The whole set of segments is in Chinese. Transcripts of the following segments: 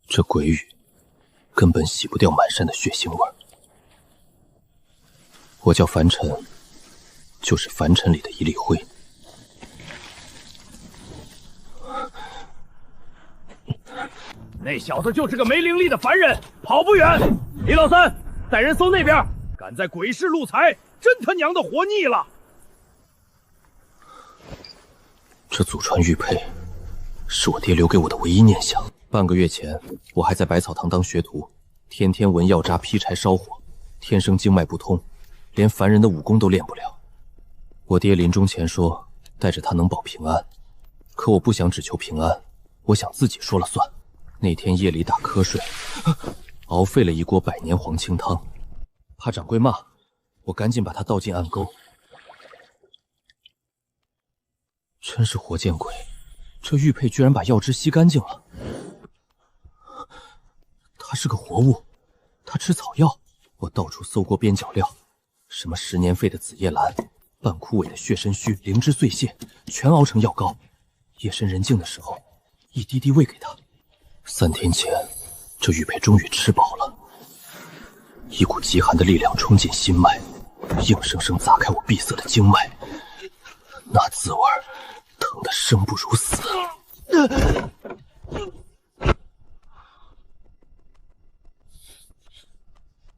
这鬼雨根本洗不掉满山的血腥味儿。我叫凡尘，就是凡尘里的一粒灰。那小子就是个没灵力的凡人，跑不远。李老三，带人搜那边，敢在鬼市路财，真他娘的活腻了。这祖传玉佩，是我爹留给我的唯一念想。半个月前，我还在百草堂当学徒，天天闻药渣劈柴烧火，天生经脉不通，连凡人的武功都练不了。我爹临终前说，带着他能保平安，可我不想只求平安，我想自己说了算。那天夜里打瞌睡，熬沸了一锅百年黄清汤，怕掌柜骂，我赶紧把它倒进暗沟。真是活见鬼！这玉佩居然把药汁吸干净了。它是个活物，它吃草药。我到处搜过边角料，什么10年废的紫叶兰，半枯萎的血参须、灵芝碎屑，全熬成药膏。夜深人静的时候，一滴滴喂给他。3天前，这玉佩终于吃饱了。一股极寒的力量冲进心脉，硬生生砸开我闭塞的经脉，那滋味疼得生不如死。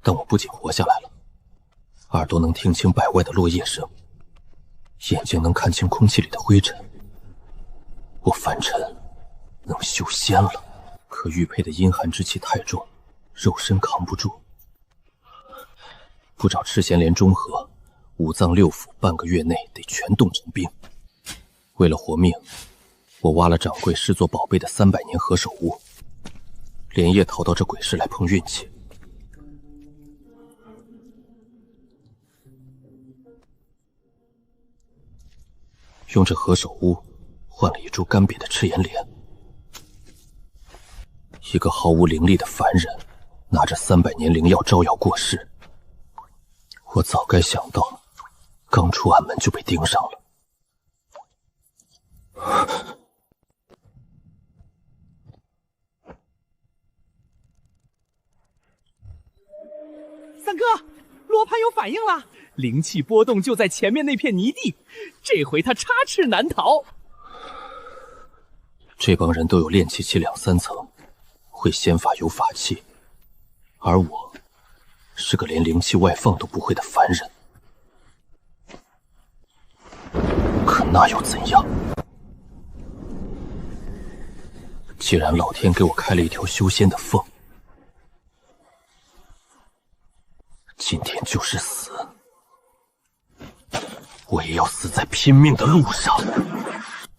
但我不仅活下来了，耳朵能听清百外的落叶声，眼睛能看清空气里的灰尘。我凡尘能修仙了，可玉佩的阴寒之气太重，肉身扛不住。不找赤弦连中和，五脏六腑半个月内得全冻成冰。为了活命，我挖了掌柜视作宝贝的300年何首乌，连夜逃到这鬼市来碰运气。用这何首乌换了一株干瘪的赤炎莲。一个毫无灵力的凡人，拿着300年灵药招摇过市。我早该想到，刚出暗门就被盯上了。三哥，罗盘有反应了，灵气波动就在前面那片泥地，这回他插翅难逃。这帮人都有炼气期2、3层，会仙法有法器，而我是个连灵气外放都不会的凡人。可那又怎样？既然老天给我开了一条修仙的缝，今天就是死，我也要死在拼命的路上。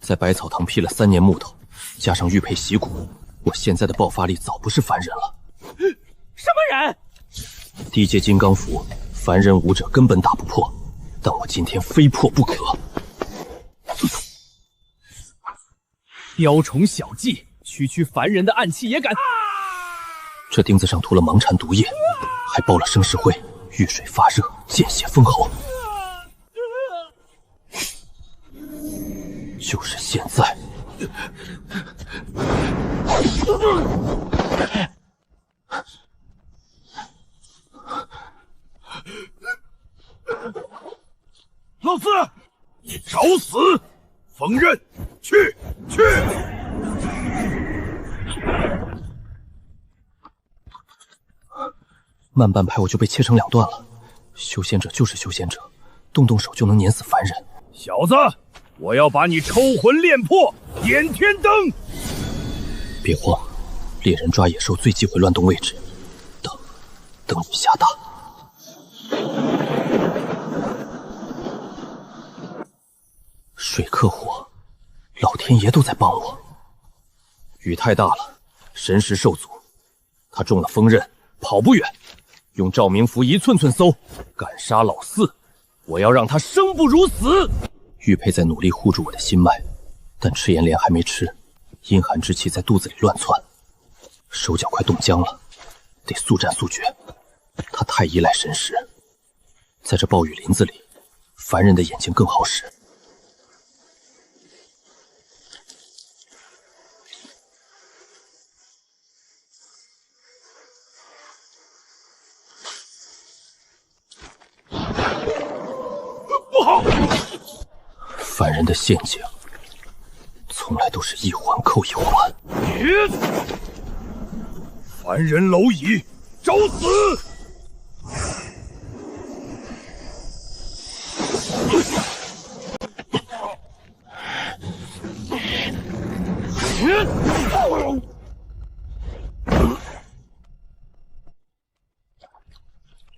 在百草堂劈了3年木头，加上玉佩习骨，我现在的爆发力早不是凡人了。什么人？低阶金刚符，凡人武者根本打不破，但我今天非破不可。雕虫小技，区凡人的暗器也敢！这钉子上涂了芒蝉毒液，还包了生石灰，遇水发热，见血封喉。就是现在！老四，找死！锋刃，去！慢半拍我就被切成2段了。修仙者就是修仙者，动手就能碾死凡人。小子，我要把你抽魂炼魄，点天灯！别慌，猎人抓野兽最忌讳乱动位置。等雨下大。水克火，老天爷都在帮我。雨太大了，神识受阻，他中了锋刃，跑不远。用照明符一寸寸搜，敢杀老四，我要让他生不如死。玉佩在努力护住我的心脉，但赤炎莲还没吃，阴寒之气在肚子里乱窜，手脚快冻僵了，得速战速决。他太依赖神识，在这暴雨林子里，凡人的眼睛更好使。凡人的陷阱，从来都是一环扣一环。凡人蝼蚁，找死！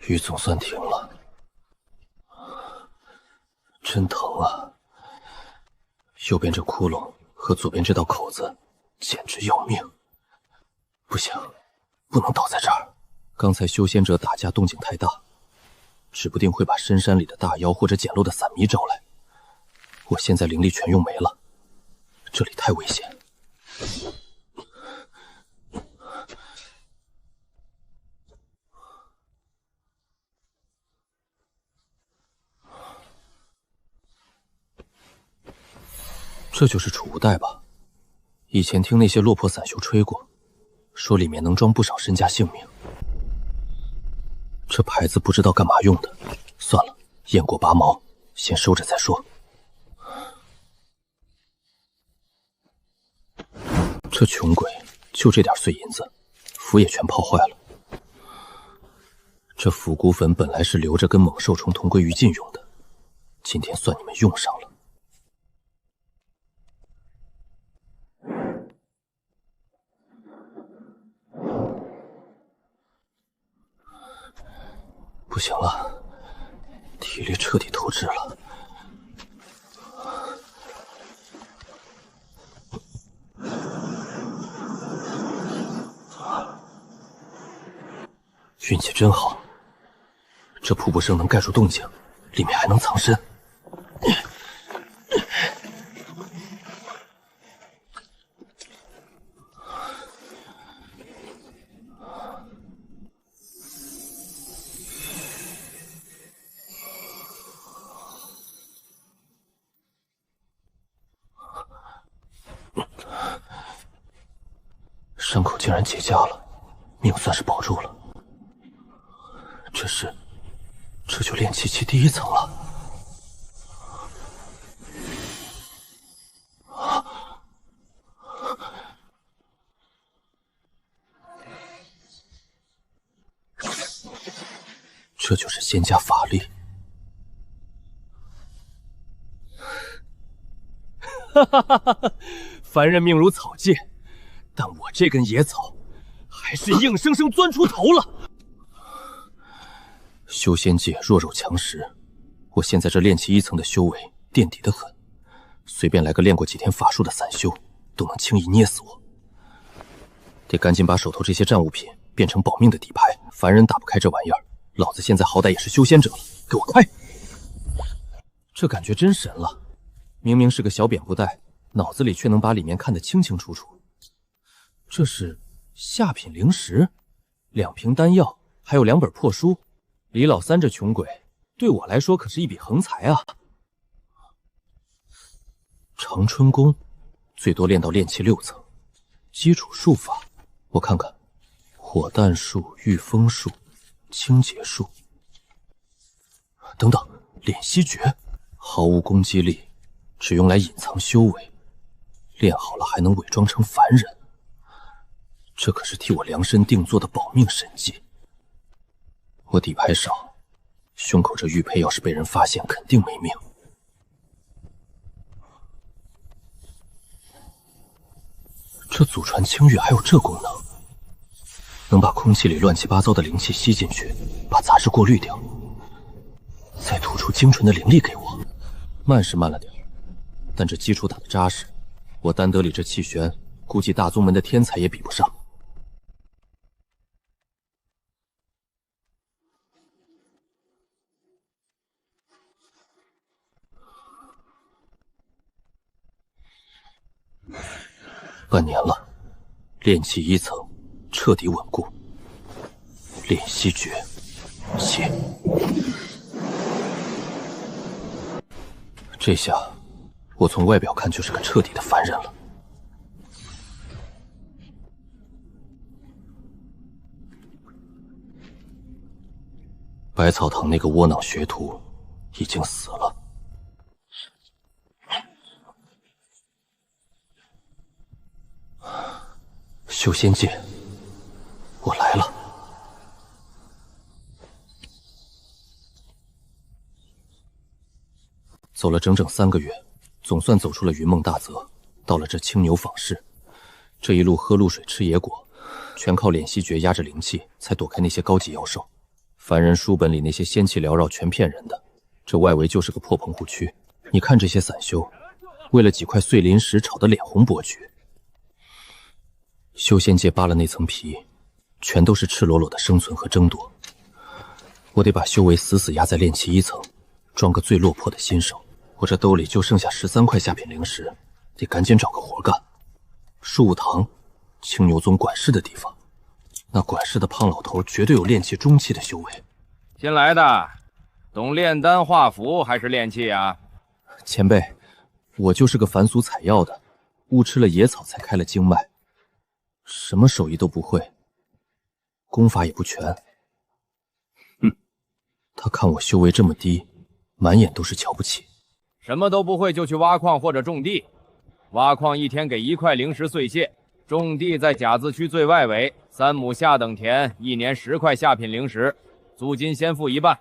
雨总算停了，真疼啊！右边这窟窿和左边这道口子，简直要命！不行，不能倒在这儿。刚才修仙者打架动静太大，指不定会把深山里的大妖或者捡漏的散迷招来。我现在灵力全用没了，这里太危险。这就是储物袋吧？以前听那些落魄散修吹过，说里面能装不少身家性命。这牌子不知道干嘛用的，算了，雁过拔毛，先收着再说。这穷鬼就这点碎银子，符也全泡坏了。这腐骨粉本来是留着跟猛兽虫同归于尽用的，今天算你们用上了。不行了，体力彻底透支了。运气真好，这瀑布声能盖住动静，里面还能藏身。伤口竟然结痂了，命算是保住了。这就炼气期第1层了。这就是仙家法力。哈哈哈哈！凡人命如草芥，但我这根野草还是硬生生钻出头了。修仙界弱肉强食，我现在这炼气1层的修为垫底得很，随便来个练过几天法术的散修，都能轻易捏死我。得赶紧把手头这些战物品变成保命的底牌，凡人打不开这玩意儿，老子现在好歹也是修仙者了，给我开！这感觉真神了，明明是个小扁布袋，脑子里却能把里面看得清清楚楚。这是下品灵石，2瓶丹药，还有2本破书。李老三这穷鬼，对我来说可是一笔横财啊！长春宫最多练到炼气6层，基础术法我看看，火弹术、御风术、清洁术，等等，敛息诀毫无攻击力，只用来隐藏修为，练好了还能伪装成凡人，这可是替我量身定做的保命神技。我底牌少，胸口这玉佩要是被人发现，肯定没命。这祖传清玉还有这功能，能把空气里乱七八糟的灵气吸进去，把杂质过滤掉，再吐出精纯的灵力给我。慢是慢了点，但这基础打得扎实，我丹德里这气旋，估计大宗门的天才也比不上。半年了，炼气1层彻底稳固。练息诀，起。这下，我从外表看就是个彻底的凡人了。百草堂那个窝囊学徒已经死了。修仙界，我来了。走了整整3个月，总算走出了云梦大泽，到了这青牛坊市。这一路喝露水吃野果，全靠敛息诀压着灵气，才躲开那些高级妖兽。凡人书本里那些仙气缭绕全骗人的，这外围就是个破棚户区。你看这些散修，为了几块碎灵石吵得脸红脖橘。修仙界扒了那层皮，全都是赤裸裸的生存和争夺。我得把修为死死压在炼气1层，装个最落魄的新手。我这兜里就剩下13块下品灵石，得赶紧找个活干。树武堂，青牛宗管事的地方，那管事的胖老头绝对有炼气中期的修为。新来的，懂炼丹化符还是炼气啊？前辈，我就是个凡俗采药的，误吃了野草才开了经脉，什么手艺都不会，功法也不全。他看我修为这么低，满眼都是瞧不起。什么都不会就去挖矿或者种地，挖矿1天给1块灵石碎屑，种地在甲字区最外围3亩下等田，1年10块下品灵石，租金先付1半。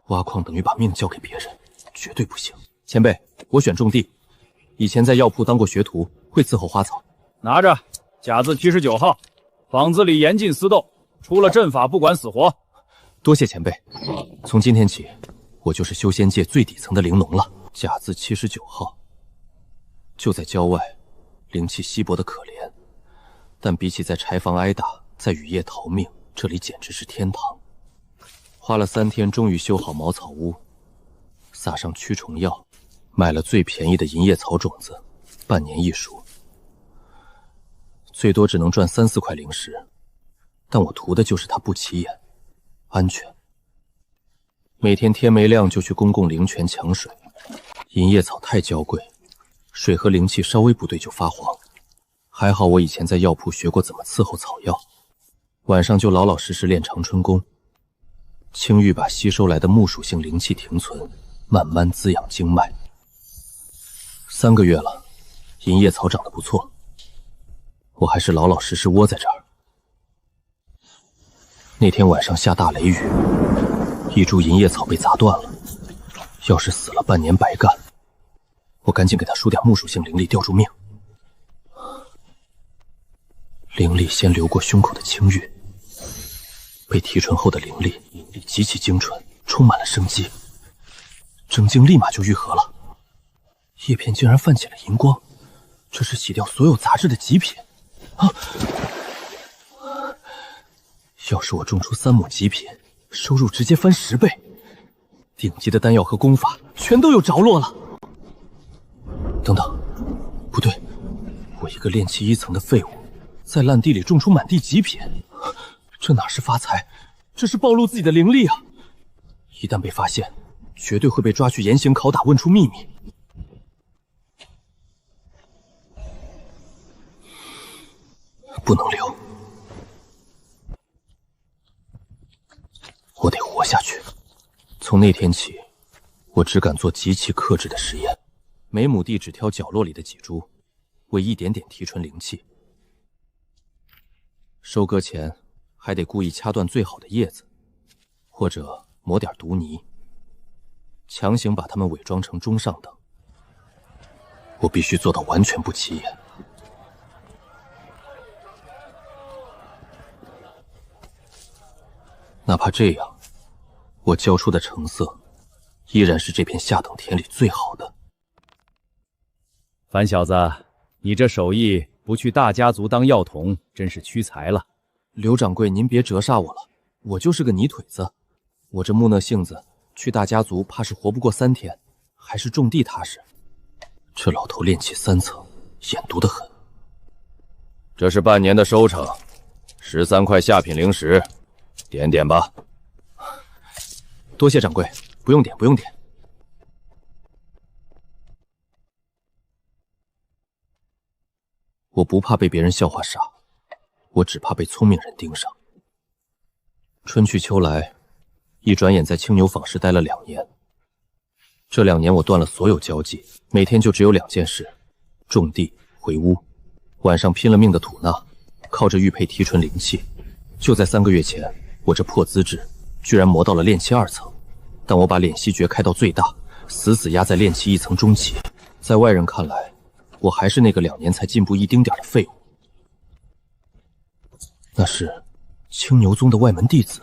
挖矿等于把命交给别人，绝对不行。前辈，我选种地，以前在药铺当过学徒，会伺候花草。拿着，甲字79号，坊子里严禁私斗，出了阵法不管死活。多谢前辈，从今天起，我就是修仙界最底层的灵农了。甲字79号，就在郊外，灵气稀薄的可怜，但比起在柴房挨打，在雨夜逃命，这里简直是天堂。花了3天，终于修好茅草屋，撒上驱虫药，买了最便宜的银叶草种子，半年一熟，最多只能赚3、4块灵石，但我图的就是它不起眼，安全。每天天没亮就去公共灵泉抢水，银叶草太娇贵，水和灵气稍微不对就发黄。还好我以前在药铺学过怎么伺候草药，晚上就老老实实练长春功。青玉把吸收来的木属性灵气停存，慢慢滋养经脉。3个月了，银叶草长得不错，我还是老老实实窝在这儿。那天晚上下大雷雨，一株银叶草被砸断了，要是死了半年白干。我赶紧给他输点木属性灵力吊住命。灵力先流过胸口的青玉，被提纯后的灵力极其精纯，充满了生机，整经立马就愈合了。叶片竟然泛起了银光，这是洗掉所有杂质的极品啊！要是我种出3亩极品，收入直接翻10倍，顶级的丹药和功法全都有着落了。等等，不对，我一个炼气1层的废物，在烂地里种出满地极品，这哪是发财，这是暴露自己的灵力啊！一旦被发现，绝对会被抓去严刑拷打，问出秘密。不能留，我得活下去。从那天起，我只敢做极其克制的实验，每亩地只挑角落里的几株，为一点点提纯灵气。收割前还得故意掐断最好的叶子，或者抹点毒泥，强行把它们伪装成中上等。我必须做到完全不起眼。哪怕这样，我交出的成色依然是这片下等田里最好的。樊小子，你这手艺不去大家族当药童，真是屈才了。刘掌柜，您别折煞我了，我就是个泥腿子，我这木讷性子，去大家族怕是活不过3天，还是种地踏实。这老头炼气3层，眼毒得很。这是半年的收成，13块下品灵石，点点吧。多谢掌柜，不用点，不用点。我不怕被别人笑话傻，我只怕被聪明人盯上。春去秋来，一转眼在青牛坊市待了2年。这2年我断了所有交际，每天就只有2件事：种地、回屋，晚上拼了命的吐纳，靠着玉佩提纯灵气。就在3个月前，我这破资质居然磨到了炼气2层，但我把炼息诀开到最大，死死压在炼气1层中期。在外人看来，我还是那个2年才进步一丁点的废物。那是青牛宗的外门弟子，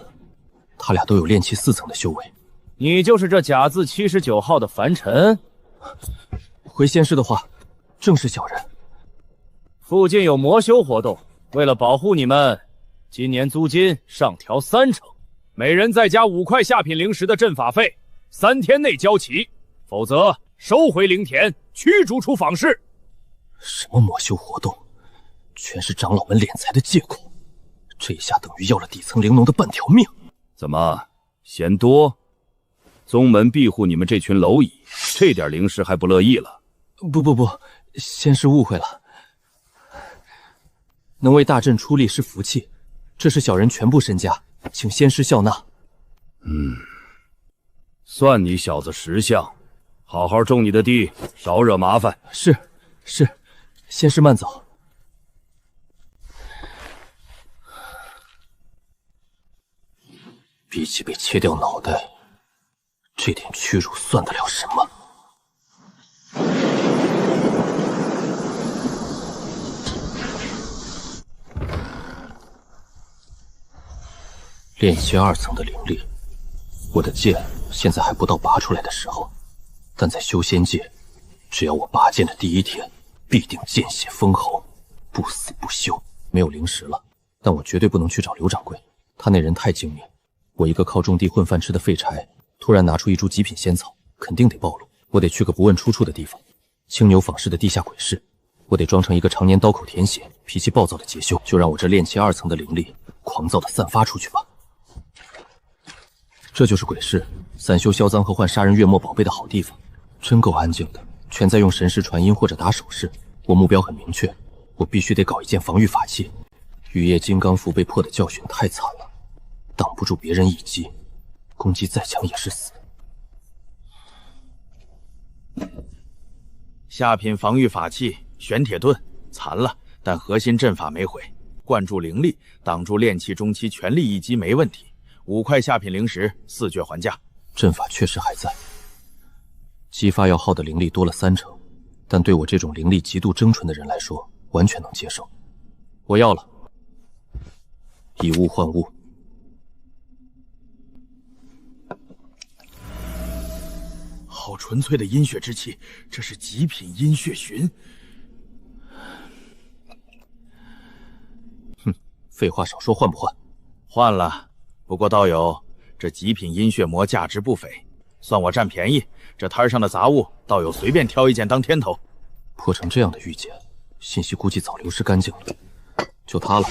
他俩都有炼气4层的修为。你就是这甲字79号的凡尘？回仙师的话，正是小人。附近有魔修活动，为了保护你们，今年租金上调3成，每人再加5块下品灵石的阵法费，3天内交齐，否则收回灵田，驱逐出坊市。什么魔修活动，全是长老们敛财的借口。这一下等于要了底层灵农的半条命。怎么嫌多？宗门庇护你们这群蝼蚁，这点灵石还不乐意了？不，仙师误会了。能为大阵出力是福气，这是小人全部身家，请仙师笑纳。算你小子识相，好好种你的地，少惹麻烦。是，仙师慢走。比起被切掉脑袋，这点屈辱算得了什么？炼气2层的灵力，我的剑现在还不到拔出来的时候，但在修仙界，只要我拔剑的第1天，必定见血封喉，不死不休。没有灵石了，但我绝对不能去找刘掌柜，他那人太精明。我一个靠种地混饭吃的废柴，突然拿出一株极品仙草，肯定得暴露。我得去个不问出处的地方，青牛坊市的地下鬼市。我得装成一个常年刀口舔血、脾气暴躁的杰修，就让我这炼气2层的灵力狂躁的散发出去吧。这就是鬼市，散修销赃和换杀人月末宝贝的好地方，真够安静的，全在用神识传音或者打手势。我目标很明确，我必须得搞一件防御法器。雨夜金刚符被破的教训太惨了，挡不住别人一击，攻击再强也是死。下品防御法器玄铁盾残了，但核心阵法没毁，灌注灵力挡住炼气中期全力一击没问题。5块下品灵石4卷还价。阵法确实还在，激发要耗的灵力多了3成，但对我这种灵力极度精纯的人来说，完全能接受。我要了，以物换物。好纯粹的阴血之气，这是极品阴血寻。哼，废话少说，换不换？换了。不过道友，这极品阴血魔价值不菲，算我占便宜。这摊上的杂物，道友随便挑一件当天头。破成这样的玉简，信息估计早流失干净了。就它了，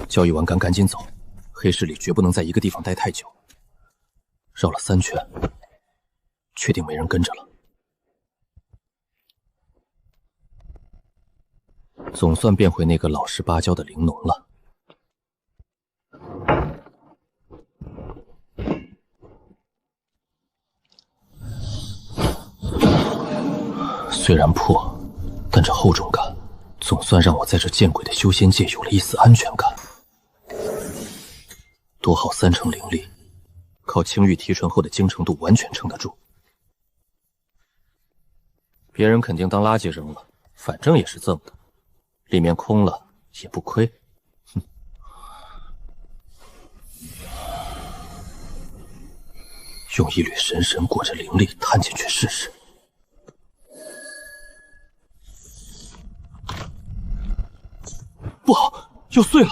交易完赶紧走，黑市里绝不能在一个地方待太久。绕了3圈，确定没人跟着了。总算变回那个老实巴交的灵农了。虽然破，但这厚重感总算让我在这见鬼的修仙界有了一丝安全感。多耗3成灵力，靠青玉提纯后的精诚度完全撑得住。别人肯定当垃圾扔了，反正也是赠的，里面空了也不亏。哼，用一缕神神裹着灵力探进去试试。不好，要碎了！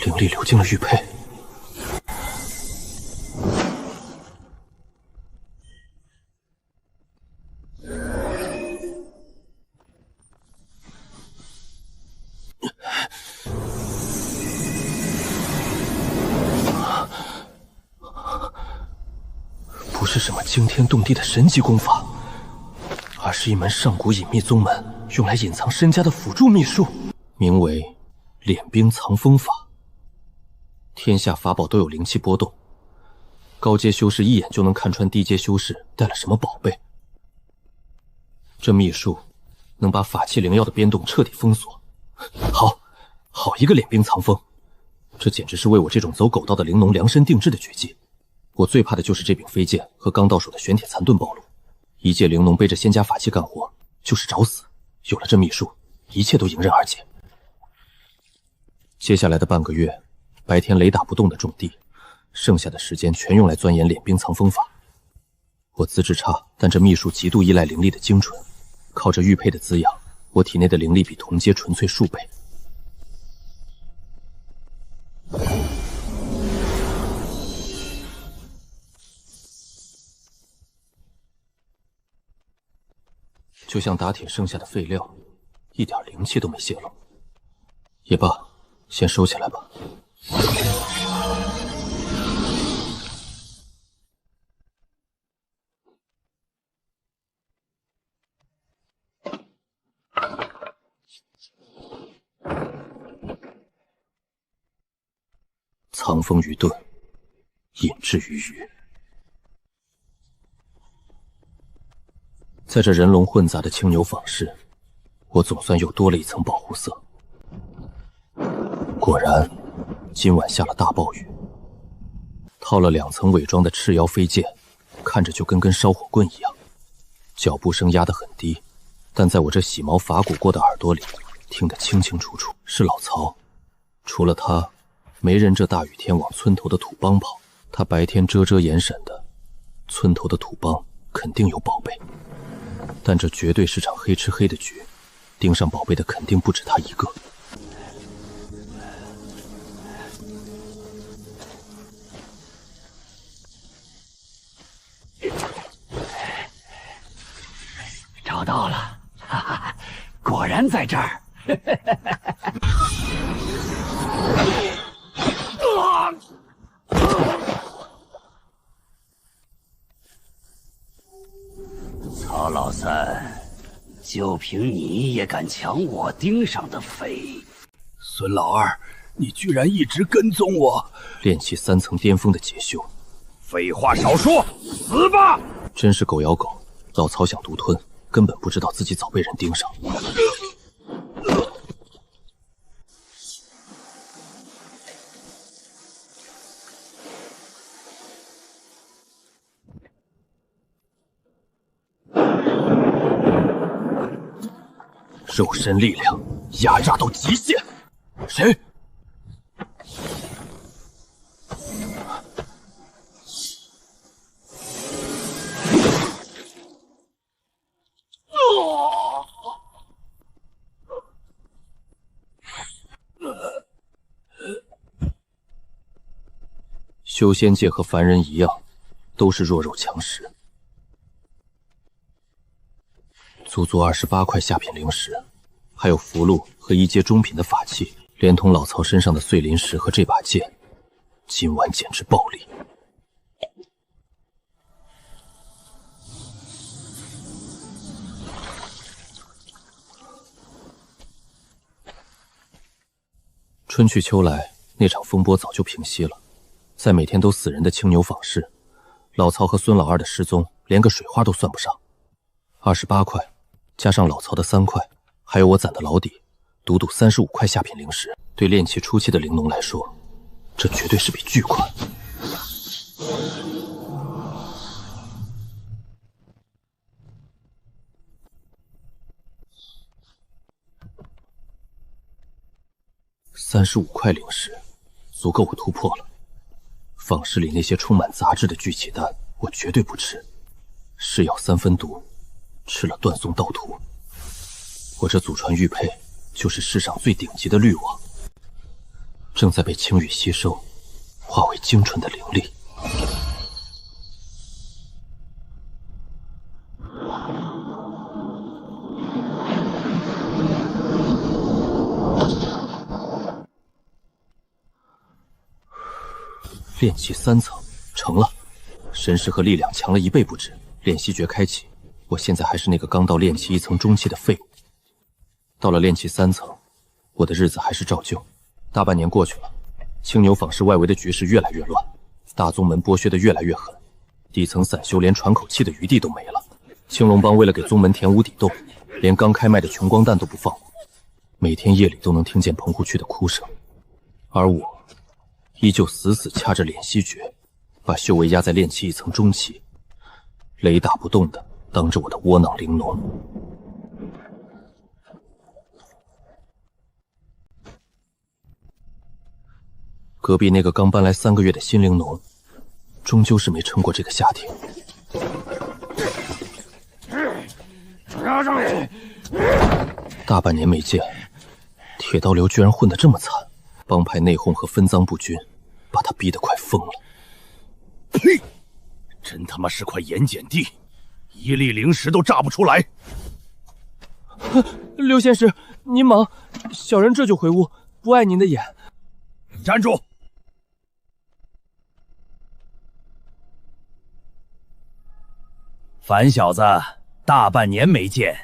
灵力流进了玉佩。不是什么惊天动地的神级功法，而是一门上古隐秘宗门用来隐藏身家的辅助秘术，名为敛冰藏风法。天下法宝都有灵气波动，高阶修士一眼就能看穿低阶修士带了什么宝贝。这秘术能把法器灵药的变动彻底封锁，好一个敛兵藏锋，这简直是为我这种走狗道的灵农量身定制的绝技。我最怕的就是这柄飞剑和刚到手的玄铁残盾暴露。一介灵农背着仙家法器干活，就是找死。有了这秘术，一切都迎刃而解。接下来的半个月，白天雷打不动的种地，剩下的时间全用来钻研敛兵藏锋法。我资质差，但这秘术极度依赖灵力的精纯，靠着玉佩的滋养，我体内的灵力比同阶纯粹数倍。就像打铁剩下的废料，一点灵气都没泄露。也罢，先收起来吧。藏锋于盾，引至于鱼。在这人龙混杂的青牛坊市，我总算又多了一层保护色。果然，今晚下了大暴雨。套了2层伪装的赤腰飞剑，看着就跟根烧火棍一样。脚步声压得很低，但在我这洗毛法鼓过的耳朵里，听得清清楚楚，是老曹。除了他，没人这大雨天往村头的土帮跑。他白天遮遮掩闪的，村头的土帮肯定有宝贝。但这绝对是场黑吃黑的局，盯上宝贝的肯定不止他一个。找到了，哈哈，果然在这儿。曹老三，就凭你也敢抢我盯上的飞？孙老二，你居然一直跟踪我！炼气3层巅峰的杰修，废话少说，死吧！真是狗咬狗，老曹想独吞，根本不知道自己早被人盯上。肉身力量压榨到极限。谁？修仙界和凡人一样，都是弱肉强食。足足28块下品灵石，还有符箓和1阶中品的法器，连同老曹身上的碎灵石和这把剑，今晚简直暴利。春去秋来，那场风波早就平息了。在每天都死人的青牛坊市，老曹和孙老二的失踪连个水花都算不上。28块，加上老曹的3块，还有我攒的老底，独独35块下品灵石，对炼气初期的灵农来说，这绝对是笔巨款。35块灵石，足够我突破了。坊市里那些充满杂质的聚气丹，我绝对不吃。是药3分毒，吃了断送道途。我这祖传玉佩就是世上最顶级的滤网，正在被青羽吸收，化为精纯的灵力。炼气3层成了，神识和力量强了1倍不止。练习诀开启，我现在还是那个刚到炼气1层中期的废物。到了炼气3层，我的日子还是照旧。大半年过去了，青牛坊市外围的局势越来越乱，大宗门剥削得越来越狠，底层散修连喘口气的余地都没了。青龙帮为了给宗门填无底洞，连刚开卖的穷光蛋都不放过。每天夜里都能听见棚户区的哭声，而我依旧死死掐着敛息诀，把修为压在炼气一层中期，雷打不动的当着我的窝囊玲珑。隔壁那个刚搬来3个月的新玲珑，终究是没撑过这个夏天。大半年没见，铁刀流居然混得这么惨，帮派内讧和分赃不均，把他逼得快疯了。呸！真他妈是块盐碱地，一粒灵石都榨不出来。刘仙师，您忙，小人这就回屋，不碍您的眼。站住！樊小子，大半年没见，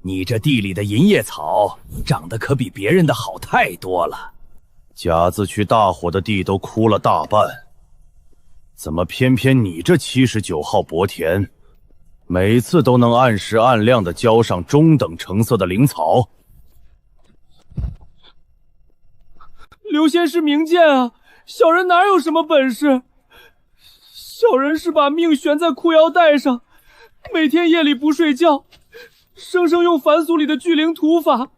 你这地里的银叶草长得可比别人的好太多了。甲子区大伙的地都枯了大半，怎么偏偏你这79号薄田，每次都能按时按量的浇上中等成色的灵草？刘仙师明鉴啊，小人哪有什么本事？小人是把命悬在裤腰带上，每天夜里不睡觉，生生用凡俗里的聚灵土法，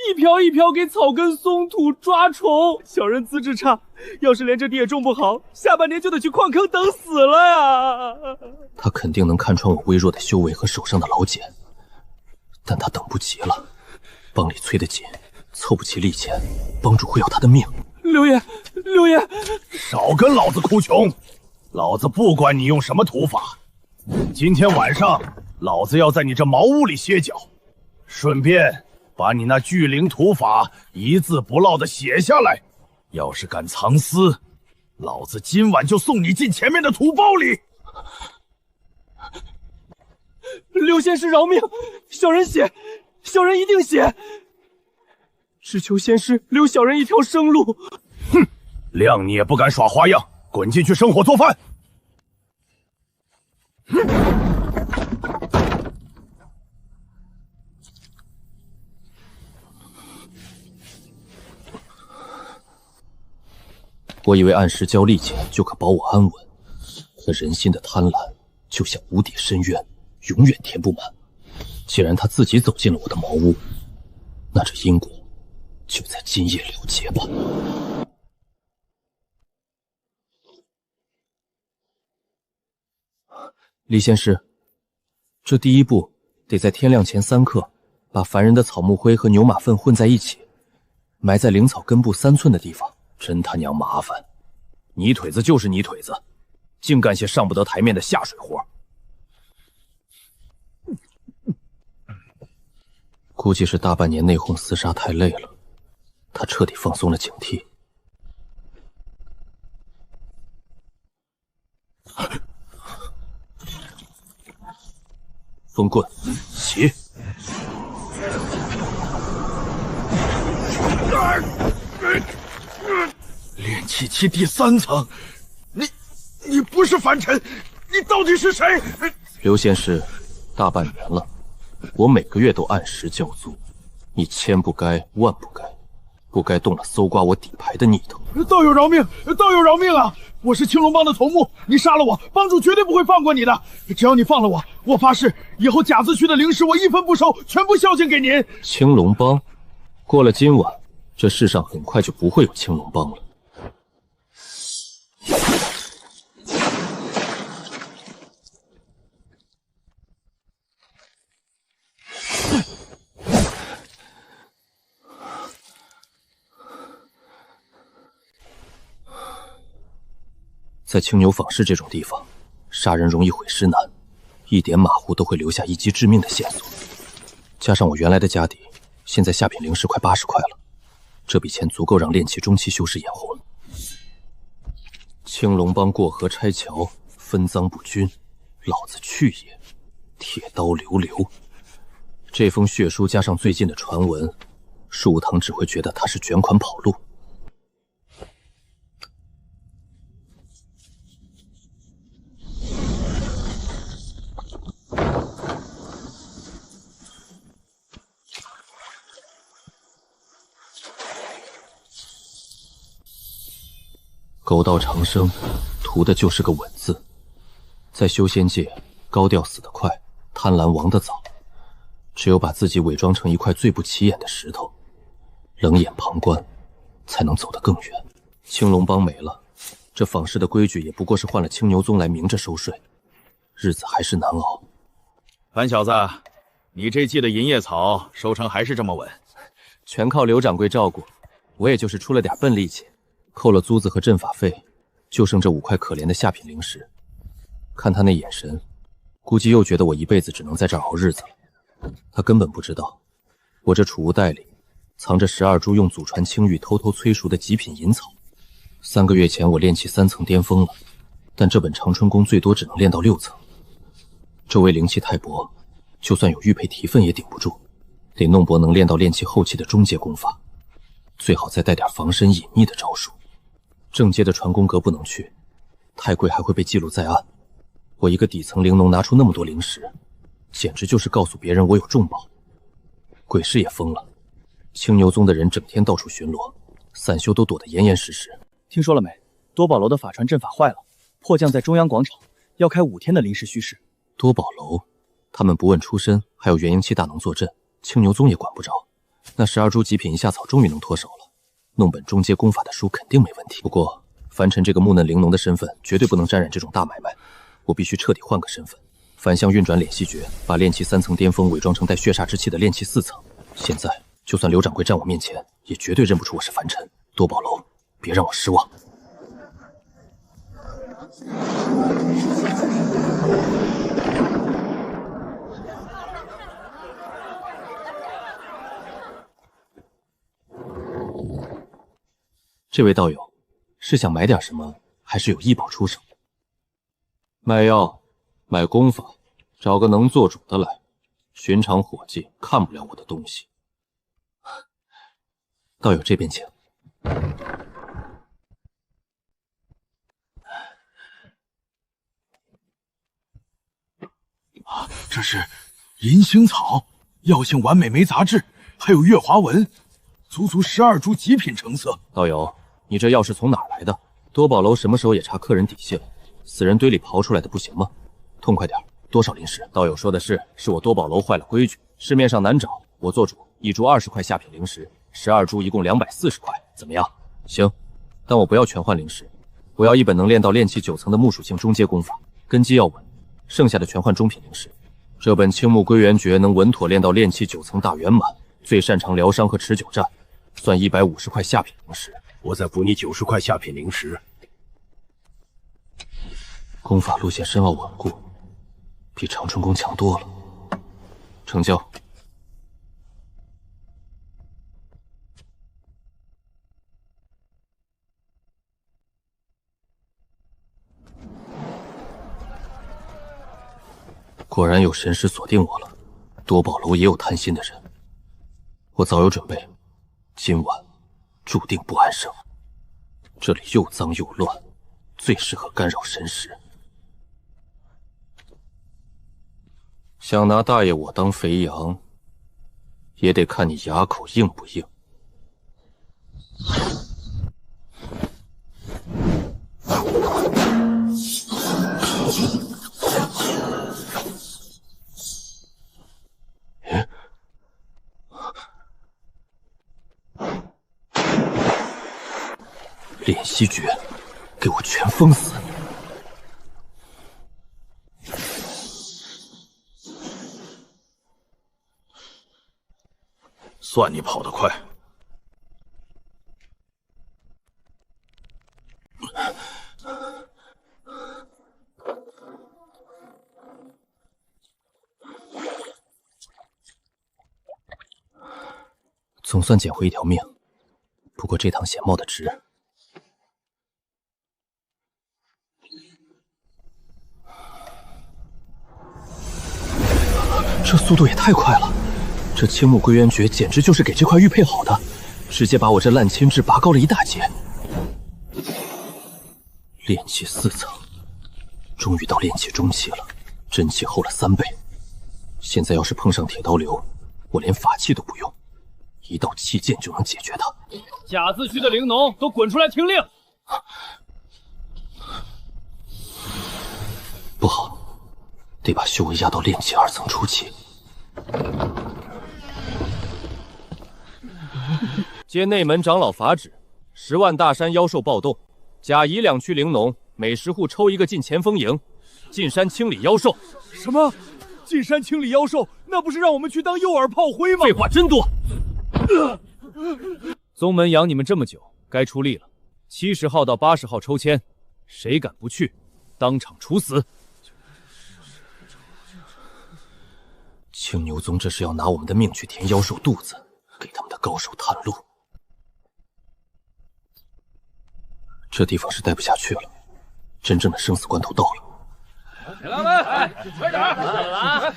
一瓢一瓢给草根松土抓虫。小人资质差，要是连这地也种不好，下半年就得去矿坑等死了呀！他肯定能看穿我微弱的修为和手上的老茧，但他等不及了，帮里催得紧，凑不齐利钱，帮主会要他的命。刘爷，刘爷，少跟老子哭穷！老子不管你用什么土法，今天晚上老子要在你这茅屋里歇脚，顺便把你那聚灵土法一字不落的写下来。要是敢藏私，老子今晚就送你进前面的土包里。刘仙师饶命，小人写，小人一定写，只求仙师留小人一条生路。哼，谅你也不敢耍花样，滚进去生火做饭。我以为按时交利钱就可保我安稳，可人心的贪婪就像无底深渊，永远填不满。既然他自己走进了我的茅屋，那这因果就在今夜了结吧。李仙师，这第一步得在天亮前3刻，把凡人的草木灰和牛马粪混在一起，埋在灵草根部3寸的地方。真他娘麻烦！泥腿子就是泥腿子，净干些上不得台面的下水活。估计是大半年内讧厮杀太累了，他彻底放松了警惕。风棍起！炼气期第3层，你不是凡尘，你到底是谁？刘仙师，大半年了，我每个月都按时交租，你千不该万不该，不该动了搜刮我底牌的念头。道友饶命，道友饶命啊！我是青龙帮的头目，你杀了我，帮主绝对不会放过你的。只要你放了我，我发誓以后甲子区的灵石我一分不收，全部孝敬给您。青龙帮，过了今晚，这世上很快就不会有青龙帮了。在青牛坊市这种地方，杀人容易毁尸难，一点马虎都会留下一击致命的线索。加上我原来的家底，现在下品灵石快80块了，这笔钱足够让炼气中期修士眼红。青龙帮过河拆桥，分赃不均，老子去也！铁刀流流，这封血书加上最近的传闻，树堂只会觉得他是卷款跑路。狗道长生，图的就是个稳字。在修仙界，高调死得快，贪婪亡得早。只有把自己伪装成一块最不起眼的石头，冷眼旁观，才能走得更远。青龙帮没了，这坊市的规矩也不过是换了青牛宗来明着收税，日子还是难熬。樊小子，你这季的银叶草收成还是这么稳？全靠刘掌柜照顾，我也就是出了点笨力气，扣了租子和阵法费，就剩这5块可怜的下品灵石。看他那眼神，估计又觉得我一辈子只能在这儿熬日子了。他根本不知道，我这储物袋里藏着12株用祖传青玉偷偷催熟的极品银草。3个月前我炼气3层巅峰了，但这本长春宫最多只能炼到6层。周围灵气太薄，就算有玉佩提分也顶不住，得弄薄能炼到炼气后期的中阶功法，最好再带点防身隐匿的招数。正阶的传功阁不能去，太贵还会被记录在案。我一个底层灵农拿出那么多灵石，简直就是告诉别人我有重宝。鬼市也疯了，青牛宗的人整天到处巡逻，散修都躲得严严实实。听说了没？多宝楼的法传阵法坏了，迫降在中央广场，要开5天的临时虚实。多宝楼，他们不问出身，还有元婴期大能坐镇，青牛宗也管不着。那12株极品一下草终于能脱手了，弄本中阶功法的书肯定没问题。不过凡尘这个木嫩玲珑的身份绝对不能沾染这种大买卖，我必须彻底换个身份，反向运转敛息诀，把炼气3层巅峰伪装成带血煞之气的炼气4层。现在就算刘掌柜站我面前，也绝对认不出我是凡尘。多宝楼，别让我失望。这位道友，是想买点什么，还是有异宝出手？卖药，卖功法，找个能做主的来。寻常伙计看不了我的东西。道友这边请。这是银星草、药性完美梅杂质，还有月华纹，足足12株极品成色。道友，你这药是从哪儿来的？多宝楼什么时候也查客人底细了？死人堆里刨出来的不行吗？痛快点，多少灵石？道友说的是我多宝楼坏了规矩，市面上难找，我做主，1株20块下品灵石，12株一共240块，怎么样？行，但我不要全换灵石，我要一本能练到炼气9层的木属性中阶功法，根基要稳，剩下的全换中品灵石。这本青木归元诀能稳妥练到炼气9层大圆满，最擅长疗伤和持久战，算150块下品灵石。我再补你90块下品灵石。功法路线深奥稳固，比长春宫强多了。成交。果然有神识锁定我了，多宝楼也有贪心的人。我早有准备，今晚注定不安生。这里又脏又乱，最适合干扰神识。想拿大爷我当肥羊，也得看你牙口硬不硬。敛息诀，给我全封死！算你跑得快。总算捡回一条命，不过这趟险冒得值。这速度也太快了！这青木归元诀简直就是给这块玉配好的，直接把我这烂铅质拔高了一大截。炼气4层，终于到炼气中期了，真气厚了3倍。现在要是碰上铁刀流，我连法器都不用，一道气剑就能解决他。甲字区的灵农都滚出来听令！不好，得把修为压到炼气2层初期。接内门长老法旨，10万大山妖兽暴动，甲乙2区灵农每10户抽1个进前锋营，进山清理妖兽。什么？进山清理妖兽？那不是让我们去当诱饵炮灰吗？废话真多！宗门养你们这么久，该出力了。70号到80号抽签，谁敢不去，当场处死。青牛宗这是要拿我们的命去填妖兽肚子，给他们的高手探路。这地方是待不下去了，真正的生死关头到了。铁狼们，快点儿！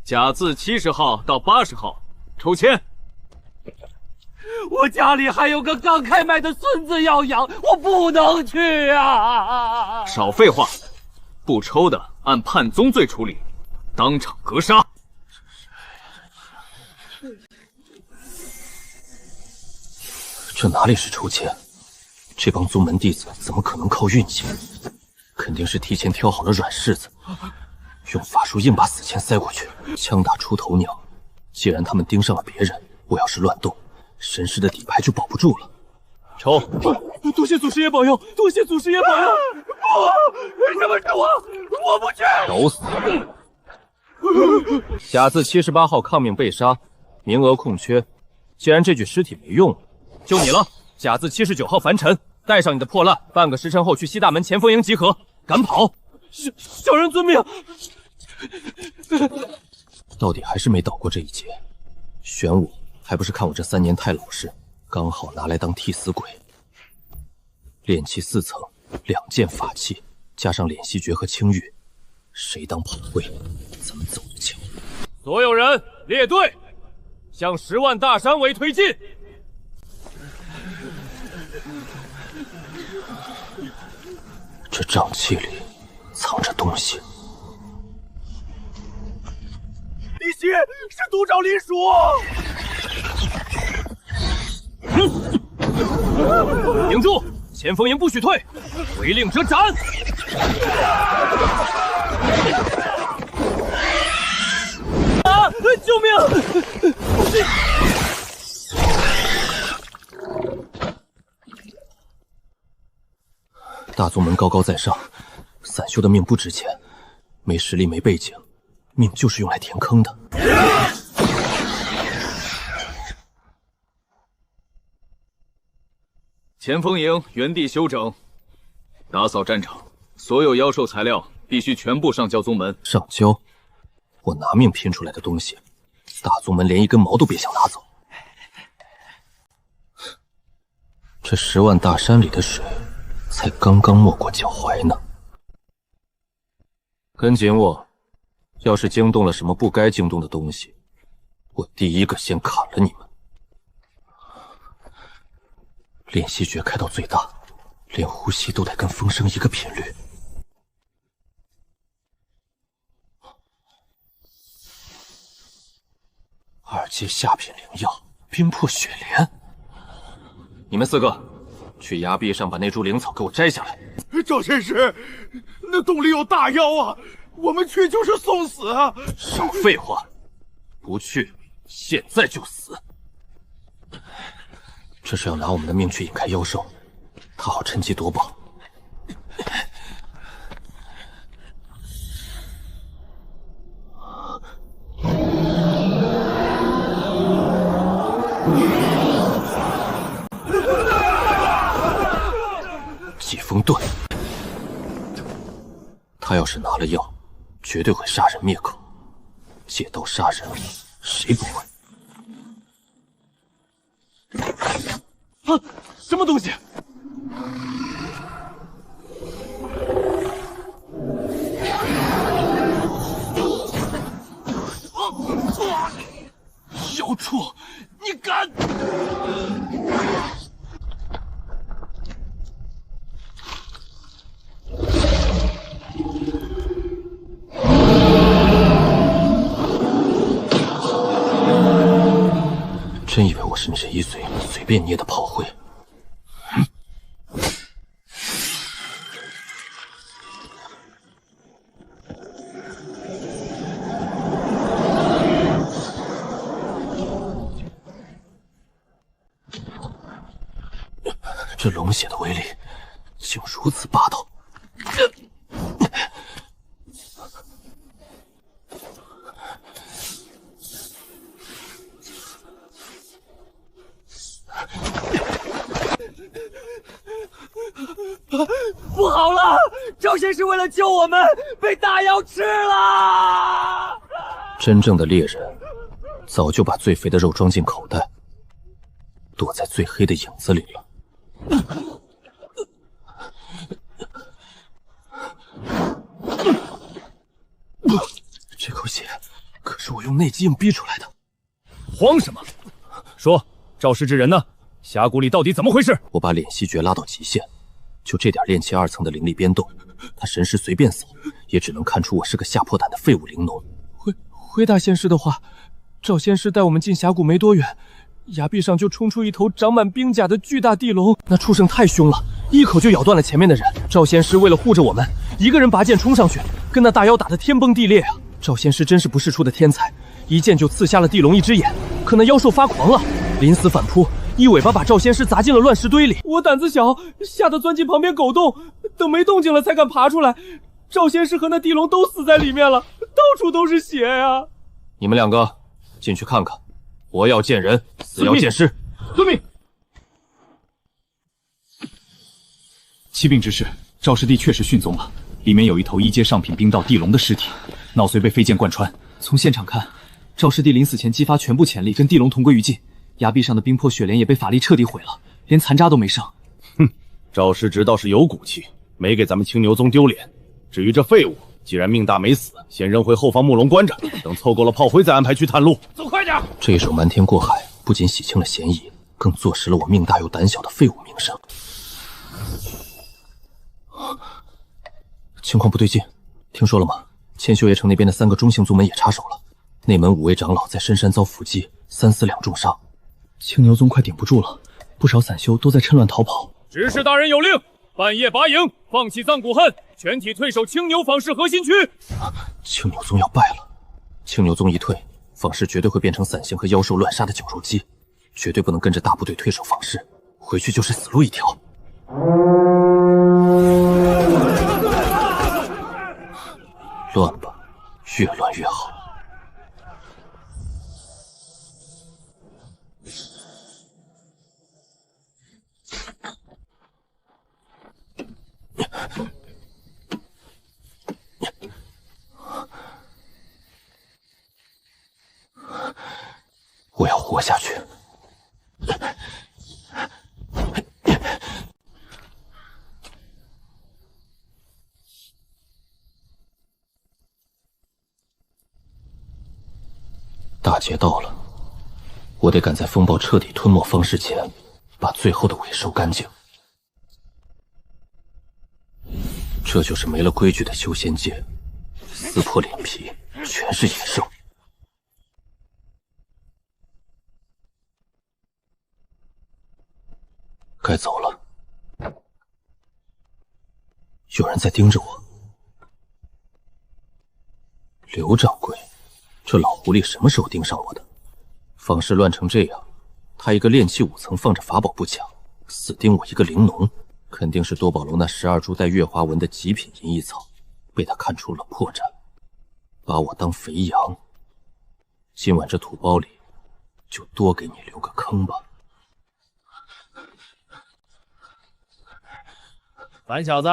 甲字70号到80号抽签。我家里还有个刚开麦的孙子要养，我不能去啊！少废话，不抽的按叛宗罪处理，当场格杀。这哪里是抽签？这帮宗门弟子怎么可能靠运气？肯定是提前挑好了软柿子，用法术硬把死签塞过去，枪打出头鸟。既然他们盯上了别人，我要是乱动，神师的底牌就保不住了。抽！多谢祖师爷保佑，多谢祖师爷保佑！不，什么是我不去！找死！甲字78号抗命被杀，名额空缺。既然这具尸体没用了，就你了。甲字79号凡尘，带上你的破烂，半个时辰后去西大门前锋营集合。敢跑！小人遵命。到底还是没倒过这一劫。选我，还不是看我这3年太老实，刚好拿来当替死鬼。炼气4层，2件法器，加上敛息诀和青玉，谁当炮灰，咱们走着瞧。所有人列队，向10万大山尾推进。这瘴气里藏着东西。李希是独爪灵鼠。顶住！前锋营不许退，违令者斩！啊！救命！大宗门高高在上，散修的命不值钱，没实力没背景，命就是用来填坑的。前锋营原地休整，打扫战场，所有妖兽材料必须全部上交宗门。上交？我拿命拼出来的东西，大宗门连1根毛都别想拿走。这10万大山里的水，才刚刚没过脚踝呢。跟紧我，要是惊动了什么不该惊动的东西，我第一个先砍了你们。练习诀开到最大，连呼吸都得跟风声一个频率。2阶下品灵药，冰魄雪莲。你们4个去崖壁上把那株灵草给我摘下来。赵神师，那洞里有大妖啊，我们去就是送死啊！少废话，不去现在就死。这是要拿我们的命去引开妖兽，他好趁机夺宝。疾风盾，他要是拿了药，绝对会杀人灭口。借刀杀人，谁不会？啊！什么东西？小畜，你敢！真以为我是你这一嘴随便捏的炮灰？这龙血的威力竟如此霸道！不好了！赵仙师为了救我们，被大妖吃了！真正的猎人早就把最肥的肉装进口袋，躲在最黑的影子里了。这口血可是我用内劲逼出来的。慌什么？说，赵氏之人呢？峡谷里到底怎么回事？我把敛息诀拉到极限，就这点炼气2层的灵力边动，他神识随便扫，也只能看出我是个吓破胆的废物灵农。回大仙师的话，赵仙师带我们进峡谷没多远，崖壁上就冲出一头长满冰甲的巨大地龙，那畜生太凶了，一口就咬断了前面的人。赵仙师为了护着我们，一个人拔剑冲上去，跟那大妖打得天崩地裂啊！赵仙师真是不世出的天才，一剑就刺瞎了地龙一只眼。可那妖兽发狂了，临死反扑，一尾巴把赵仙师砸进了乱石堆里。我胆子小，吓得钻进旁边狗洞，等没动静了才敢爬出来。赵仙师和那地龙都死在里面了，到处都是血呀！你们2个进去看看，活要见人，死要见尸。遵命。启禀之事，赵师弟确实殉踪了，里面有一头1阶上品冰道地龙的尸体，脑髓被飞剑贯穿。从现场看，赵师弟临死前激发全部潜力，跟地龙同归于尽。崖壁上的冰魄雪莲也被法力彻底毁了，连残渣都没剩。哼，赵师直倒是有骨气，没给咱们青牛宗丢脸。至于这废物，既然命大没死，先扔回后方木笼关着，等凑够了炮灰再安排去探路。走快点！这一手瞒天过海，不仅洗清了嫌疑，更坐实了我命大又胆小的废物名声。情况不对劲，听说了吗？千修爷城那边的3个中姓宗门也插手了，内门5位长老在深山遭伏击，3死2重伤。青牛宗快顶不住了，不少散修都在趁乱逃跑。执事大人有令，半夜拔营，放弃藏古恨，全体退守青牛坊市核心区。青牛宗要败了，青牛宗一退，坊市绝对会变成散刑和妖兽乱杀的绞肉机，绝对不能跟着大部队退守坊市，回去就是死路一条。乱吧，越乱越好。我要活下去。大劫到了，我得赶在风暴彻底吞没方氏前，把最后的尾收干净。这就是没了规矩的修仙界，撕破脸皮，全是野兽。该走了，有人在盯着我。刘掌柜，这老狐狸什么时候盯上我的？方氏乱成这样，他一个炼气5层放着法宝不讲，死盯我一个灵农，肯定是多宝楼那12株带月华纹的极品银翼草，被他看出了破绽，把我当肥羊。今晚这土包里，就多给你留个坑吧。樊小子，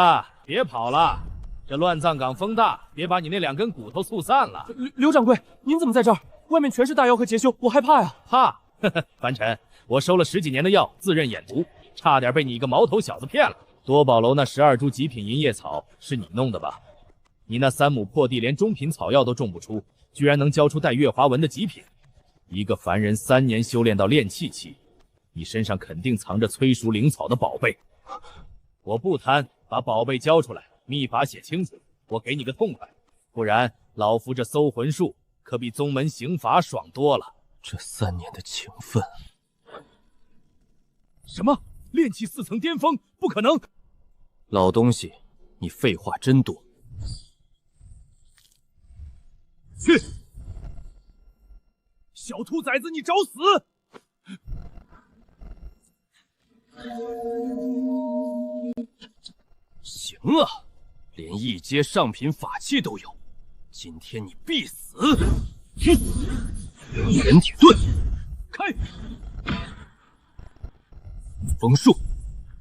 别跑了！这乱葬岗风大，别把你那2根骨头猝散了。刘掌柜，您怎么在这儿？外面全是大妖和劫修，我害怕呀！怕？樊尘，我收了10几年的药，自认眼毒，差点被你一个毛头小子骗了。多宝楼那12株极品银叶草是你弄的吧？你那3亩破地连中品草药都种不出，居然能交出带月华纹的极品。一个凡人3年修炼到炼气期，你身上肯定藏着催熟灵草的宝贝。我不贪，把宝贝交出来，秘法写清楚，我给你个痛快。不然老夫这搜魂术可比宗门刑法爽多了。这3年的情分。什么？炼气4层巅峰？不可能！老东西，你废话真多。去！小兔崽子，你找死！行啊，连一阶上品法器都有，今天你必死！玄铁盾，开！风术，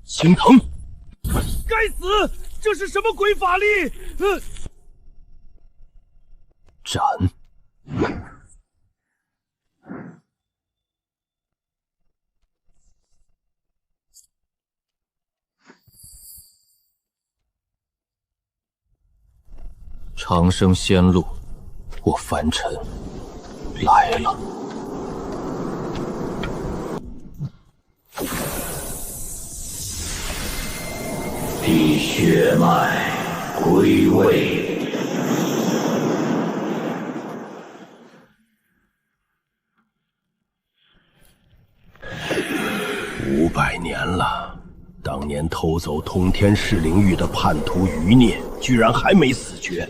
青藤。该死！这是什么鬼法力？斩！长生仙路，我凡尘来了。地血脉归位。500年了，当年偷走通天噬灵玉的叛徒余孽，居然还没死绝。